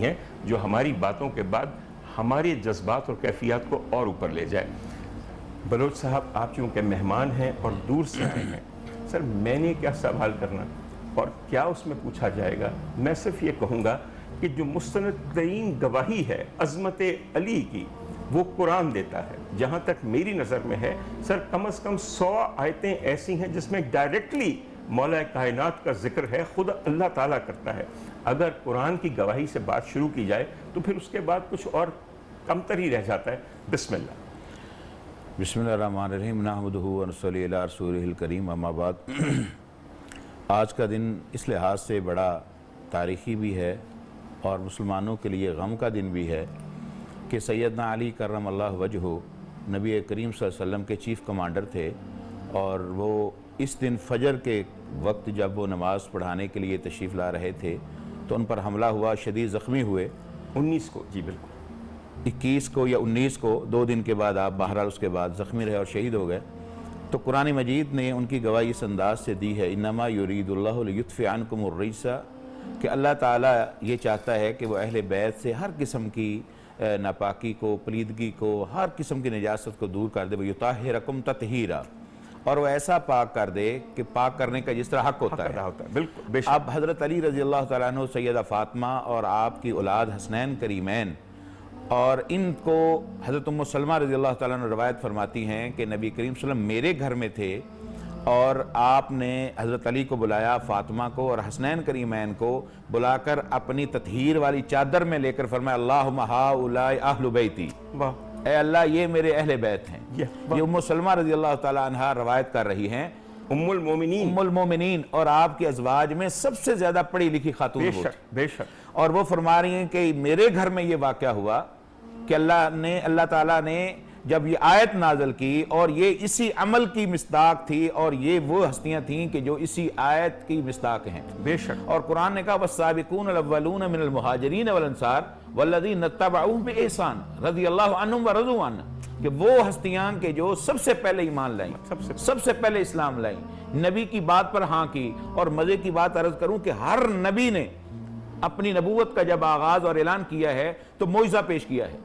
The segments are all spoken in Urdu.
ہیں جو ہماری باتوں کے بعد ہمارے جذبات اور کیفیات کو اور اوپر لے جائے۔ بلوچ صاحب، آپ چونکہ مہمان ہیں اور دور سے آئے ہیں، سر میں نے کیا سوال کرنا اور کیا اس میں پوچھا جائے گا؟ میں صرف یہ کہوں گا کہ جو مستند ترین گواہی ہے عظمت علی کی، وہ قرآن دیتا ہے۔ جہاں تک میری نظر میں ہے سر، کم از کم 100 آیتیں ایسی ہیں جس میں ڈائریکٹلی مولا کائنات کا ذکر ہے، خود اللہ تعالیٰ کرتا ہے۔ اگر قرآن کی گواہی سے بات شروع کی جائے تو پھر اس کے بعد کچھ اور کمتر ہی رہ جاتا ہے۔ بسم اللہ۔ بسم اللہ الرحمن الرحیم، نحمدہ و نصلی علی رسولہ الکریم، اما بعد۔ آج کا دن اس لحاظ سے بڑا تاریخی بھی ہے اور مسلمانوں کے لیے غم کا دن بھی ہے کہ سیدنا علی کرم اللہ وجہہ نبی کریم صلی اللہ علیہ وسلم کے چیف کمانڈر تھے، اور وہ اس دن فجر کے وقت جب وہ نماز پڑھانے کے لیے تشریف لا رہے تھے تو ان پر حملہ ہوا، شدید زخمی ہوئے۔ 19 کو، جی بالکل 21 کو یا 19 کو، 2 دن کے بعد آپ بہرحال اس کے بعد زخمی رہے اور شہید ہو گئے۔ تو قرآن مجید نے ان کی گواہی اس انداز سے دی ہے، انما یرید اللہ لیطفئ عنکم الرجس، کہ اللہ تعالیٰ یہ چاہتا ہے کہ وہ اہل بیت سے ہر قسم کی ناپاکی کو، پلیدگی کو، ہر قسم کی نجاست کو دور کر دے، ویطہرکم تطہیرا، اور وہ ایسا پاک کر دے کہ پاک کرنے کا جس طرح حق ہوتا ہے۔ بالکل بے شک۔ اب حضرت علی رضی اللہ تعالیٰ عنہ، سیدہ فاطمہ اور آپ کی اولاد حسنین کریمین، اور ان کو حضرت ام سلمہ رضی اللہ تعالیٰ عنہ روایت فرماتی ہیں کہ نبی کریم صلی اللہ علیہ وسلم میرے گھر میں تھے اور آپ نے حضرت علی کو بلایا، فاطمہ کو اور حسنین کریمین کو بلا کر اپنی تطہیر والی چادر میں لے کر فرمایا، اللہم ہؤلاء اہل بیتی، اے اللہ یہ میرے اہل بیت ہیں۔ یہ ام سلمہ رضی اللہ تعالیٰ عنہ روایت کر رہی ہیں، ام المومنین، اور آپ کے ازواج میں سب سے زیادہ پڑھی لکھی خاتون وہ تھی۔ بے شک۔ اور وہ فرما رہی ہیں کہ میرے گھر میں یہ واقعہ ہوا کہ اللہ تعالیٰ نے جب یہ آیت نازل کی، اور یہ اسی عمل کی مصداق تھی، اور یہ وہ ہستیاں تھیں کہ جو اسی آیت کی مصداق ہیں۔ بے شک۔ اور قرآن نے کہا والسابقون الاولون من المہاجرین والانصار والذین اتبعوہم بإحسان رضی اللہ عنہم ورضوا عنہ، کہ وہ ہستیاں کہ جو سب سے پہلے ایمان لائیں، سب سے پہلے اسلام لائیں، نبی کی بات پر ہاں کی۔ اور مزے کی بات عرض کروں کہ ہر نبی نے اپنی نبوت کا جب آغاز اور اعلان کیا ہے تو معجزہ پیش کیا ہے۔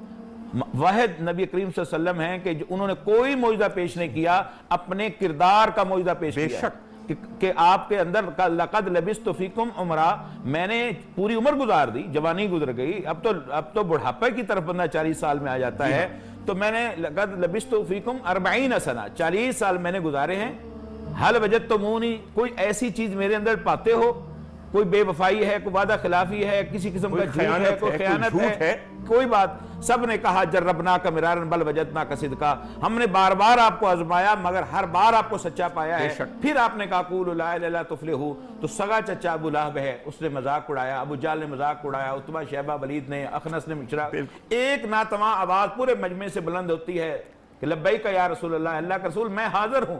واحد نبی کریم صلی اللہ علیہ وسلم ہیں کہ انہوں نے کوئی معجزہ پیش نہیں کیا، اپنے کردار کا معجزہ پیش کیا۔ بے شک۔ کہ آپ کے اندر لقد لبثت فیکم عمرا، میں نے پوری عمر گزار دی، جوانی گزر گئی، اب تو بڑھاپے کی طرف بندہ 40 سال میں آ جاتا ہے، تو میں نے لقد لبثت فیکم 40 سنہ، 40 سال میں نے گزارے ہیں۔ حل وجدتمونی، کوئی ایسی چیز میرے اندر پاتے ہو؟ کوئی بے وفائی ہے، کوئی وعدہ خلافی ہے، کسی قسم کا جھوٹ ہے، کوئی خیانت ہے، کوئی بات؟ سب نے کہا جربناک مرارا بل وجدناک صدقا، ہم نے بار بار آپ کو آزمایا مگر ہر بار آپ کو سچا پایا ہے۔ پھر آپ نے کہا قولوا لا الہ الا اللہ تفلحوا، تو سگا چچا ابو لہب ہے، اس نے مذاق اڑایا، ابو جہل نے مذاق اڑایا، عتبہ شیبہ ولید نے، اخنس نے مشرا، ایک ناتواں آواز پورے مجمع سے بلند ہوتی ہے کہ لبیک یا رسول اللہ، اللہ کا رسول میں حاضر ہوں،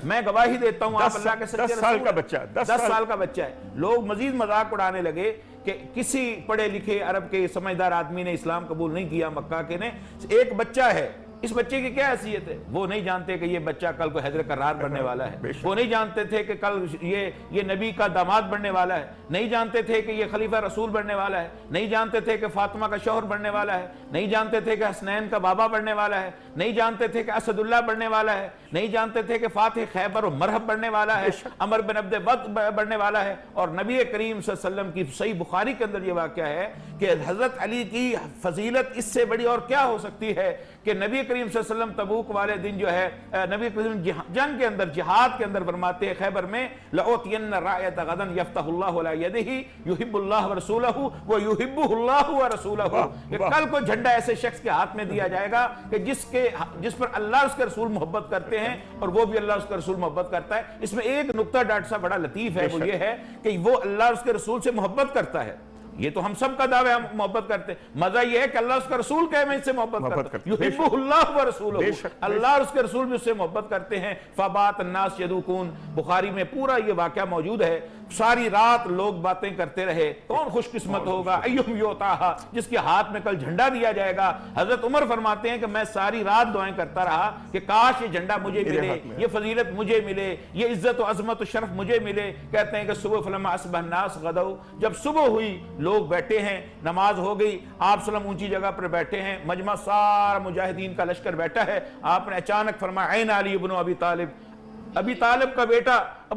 میں گواہی دیتا ہوں آپ اللہ کے سچے رسول۔ 10 سال کا بچہ، 10 سال کا بچہ ہے۔ لوگ مزید مذاق اڑانے لگے کہ کسی پڑھے لکھے عرب کے سمجھدار آدمی نے اسلام قبول نہیں کیا، مکہ کے نے، ایک بچہ ہے، اس بچے کی کیا حیثیت ہے؟ وہ نہیں جانتے کہ یہ بچہ کل کو حیدر کرار بننے والا ہے، وہ نہیں جانتے تھے کہ کل یہ نبی کا داماد بننے والا ہے، نہیں جانتے تھے کہ یہ خلیفہ رسول بننے والا ہے، نہیں جانتے تھے کہ فاطمہ کا شوہر بننے والا ہے، نہیں جانتے تھے کہ حسنین کا بابا بننے والا ہے، نہیں جانتے تھے کہ اسد اللہ بننے والا ہے، نہیں جانتے تھے کہ فاتح خیبر و مرحب بننے والا ہے، عمر بن عبد ود بننے والا ہے۔ اور نبی کریم صلی اللہ علیہ وسلم کی صحیح بخاری کے اندر یہ واقعہ ہے کہ حضرت علی کی فضیلت اس سے بڑی اور کیا ہو سکتی ہے کہ نبی کریم صلی اللہ علیہ وسلم تبوک والے دن جو ہے، نبی کریم جنگ کے اندر، جہاد کے اندر فرماتے ہیں خیبر میں، لَأُعْطِيَنَّ الرَّايَةَ غَدًا يَفْتَحُ اللَّهُ عَلَىٰ يَدِهِ يُحِبُّ اللَّهُ وَرَسُولَهُ وَيُحِبُّهُ اللَّهُ وَرَسُولَهُ، کہ کل کو جھنڈا ایسے شخص کے ہاتھ میں دیا جائے گا کہ جس پر اللہ اس کے رسول محبت کرتے ہیں اور وہ بھی اللہ اس کے رسول محبت کرتا ہے۔ اس میں ایک نقطہ ڈاکٹر صاحب بڑا لطیف ہے، وہ یہ ہے کہ وہ اللہ اس کے رسول سے محبت کرتا ہے۔ یہ تو ہم سب کا دعوے، ہم محبت کرتے ہیں، مزہ یہ ہے کہ اللہ اس کا رسول کہے میں اس سے محبت کرتا ہوں، یحبہ اللہ ورسولہ، اللہ اور اس کے رسول بھی اس سے محبت کرتے ہیں۔ فبات الناس یدوکون، بخاری میں پورا یہ واقعہ موجود ہے، ساری رات لوگ باتیں کرتے رہے، کون خوش قسمت ہوگا، ایہم یوتاہا، جس کے ہاتھ میں کل جھنڈا دیا جائے گا۔ حضرت عمر فرماتے ہیں کہ میں ساری رات دعائیں کرتا رہا کہ کاش یہ جھنڈا مجھے ملے، یہ فضیلت مجھے ملے، یہ عزت و عظمت و شرف مجھے ملے۔ کہتے ہیں کہ صبح فلما اصبح الناس غدوا، جب صبح ہوئی لوگ بیٹھے ہیں، نماز ہو گئی، آپ صلی اللہ علیہ وسلم اونچی جگہ پر بیٹھے ہیں، مجمع سارا مجاہدین کا لشکر بیٹھا ہے، آپ نے اچانک فرمایا این علی ابن ابی طالب، ابو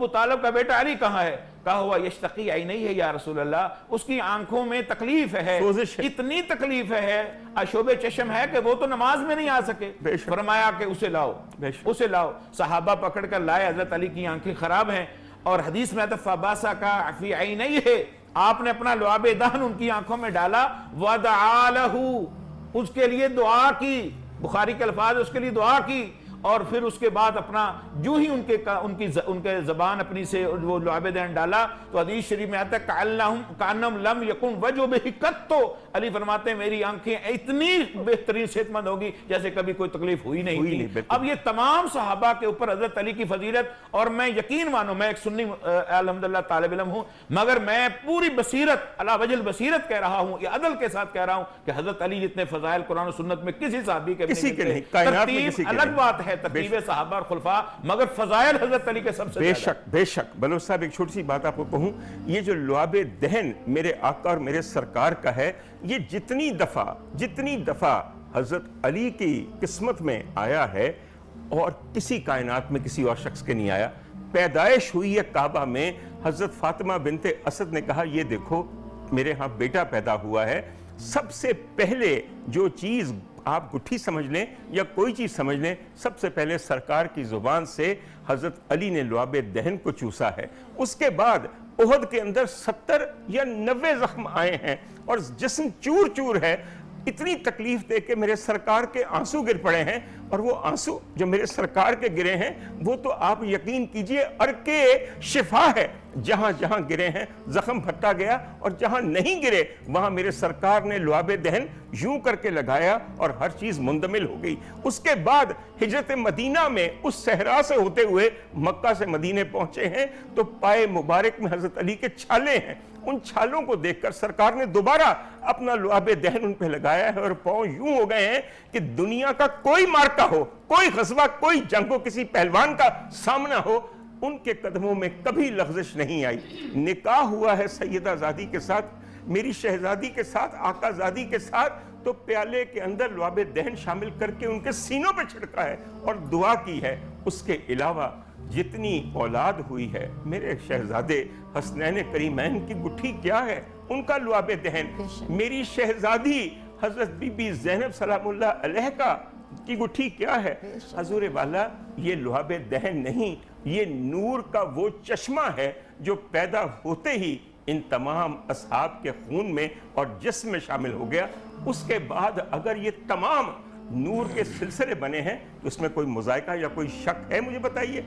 طالب کا بیٹا علی کہاں ہے؟ کہا ہوا یشتقی عینیہ ہے یا رسول اللہ، اس کی آنکھوں میں تکلیف ہے، سوزش ہے، اتنی تکلیف ہے، اشوب چشم ہے کہ وہ تو نماز میں نہیں آ سکے۔ بے شک، فرمایا کہ اسے لاؤ، بے شک، اسے لاؤ، صحابہ پکڑ کر لائے، حضرت علی کی آنکھیں خراب ہیں، اور حدیث میں آتا فباسا کا فی عینیہ ہے، آپ نے اپنا لعاب دہن ان کی آنکھوں میں ڈالا، وَدَعَا لَهُ، اس کے لیے دعا کی، بخاری کے الفاظ اس کے لیے دعا کی، اور پھر اس کے بعد اپنا جو ہی ان کے زبان اپنی سے وہ لعاب دہن ڈالا تو حدیث شریف میں آتا ہے کَأَنَّمْ لَمْ يَكُنْ وَجْهُ بِهِ قَطُّ، علی فرماتے ہیں میری آنکھیں اتنی بہترین صحت مند ہوگی جیسے کبھی کوئی تکلیف ہوئی نہیں تھی۔ اب یہ تمام صحابہ کے اوپر حضرت علی کی فضیلت، اور میں یقین مانو میں ایک سنی الحمدللہ طالب علم ہوں، مگر میں پوری بصیرت علی وجہ البصیرت کہہ رہا ہوں، یہ عدل کے ساتھ کہہ رہا ہوں کہ حضرت علی جتنے فضائل قرآن و سنت میں کسی صحابی کے نہیں، ترتیب الگ بات ہے، ترتیب صحابہ اور خلفاء، مگر فضائل حضرت علی کے سب سے زیادہ۔ بے شک بلوچ صاحب ایک چھوٹی سی بات آپ کو کہوں، یہ جو لعاب دہن میرے آقا اور میرے سرکار کا ہے، یہ جتنی دفعہ حضرت علی کی قسمت میں آیا ہے اور کسی کائنات میں کسی اور شخص کے نہیں آیا۔ پیدائش ہوئی ہے کعبہ میں، حضرت فاطمہ بنت اسد نے کہا یہ دیکھو میرے ہاں بیٹا پیدا ہوا ہے، سب سے پہلے جو چیز آپ گٹھی سمجھ لیں یا کوئی چیز سمجھ لیں، سب سے پہلے سرکار کی زبان سے حضرت علی نے لعاب دہن کو چوسا ہے۔ اس کے بعد احد کے اندر 70 یا 90 زخم آئے ہیں اور جسم چور چور ہے، اتنی تکلیف دے کے میرے سرکار کے آنسو گر پڑے ہیں، اور وہ آنسو جو میرے سرکار کے گرے ہیں وہ تو آپ یقین کیجئے عرق شفا ہے، جہاں جہاں گرے ہیں زخم پھٹا گیا، اور جہاں نہیں گرے وہاں میرے سرکار نے لعاب دہن یوں کر کے لگایا اور ہر چیز مندمل ہو گئی۔ اس کے بعد ہجرت مدینہ میں اس صحرا سے ہوتے ہوئے مکہ سے مدینے پہنچے ہیں تو پائے مبارک میں حضرت علی کے چھالے ہیں، ان چھالوں کو دیکھ کر سرکار نے دوبارہ اپنا لعاب دہن ان پہ لگایا ہے، اور پاؤں یوں ہو گئے ہیں کہ دنیا کا کوئی مارکا ہو، کوئی غزوہ، کوئی جنگ ہو، کسی پہلوان کا سامنا ہو، ان کے قدموں میں کبھی لغزش نہیں آئی۔ نکاح ہوا ہے سیدہ زادی کے ساتھ، میری شہزادی کے ساتھ، آقا زادی کے ساتھ، تو پیالے کے اندر لعاب دہن شامل کر کے ان کے سینوں پہ چھڑکا ہے اور دعا کی ہے۔ اس کے علاوہ جتنی اولاد ہوئی ہے، میرے شہزادے حسنین کریمین کی گٹھی کیا ہے، ان کا لعاب دہن، میری شہزادی حضرت بی بی زینب سلام اللہ علیہ کا کی گٹھی کیا ہے۔ حضور والا یہ لعاب دہن نہیں، یہ نور کا وہ چشمہ ہے جو پیدا ہوتے ہی ان تمام اصحاب کے خون میں اور جسم میں شامل ہو گیا۔ اس کے بعد اگر یہ تمام نور کے سلسلے بنے ہیں تو اس میں کوئی مذائقہ یا کوئی شک ہے؟ مجھے بتائیے۔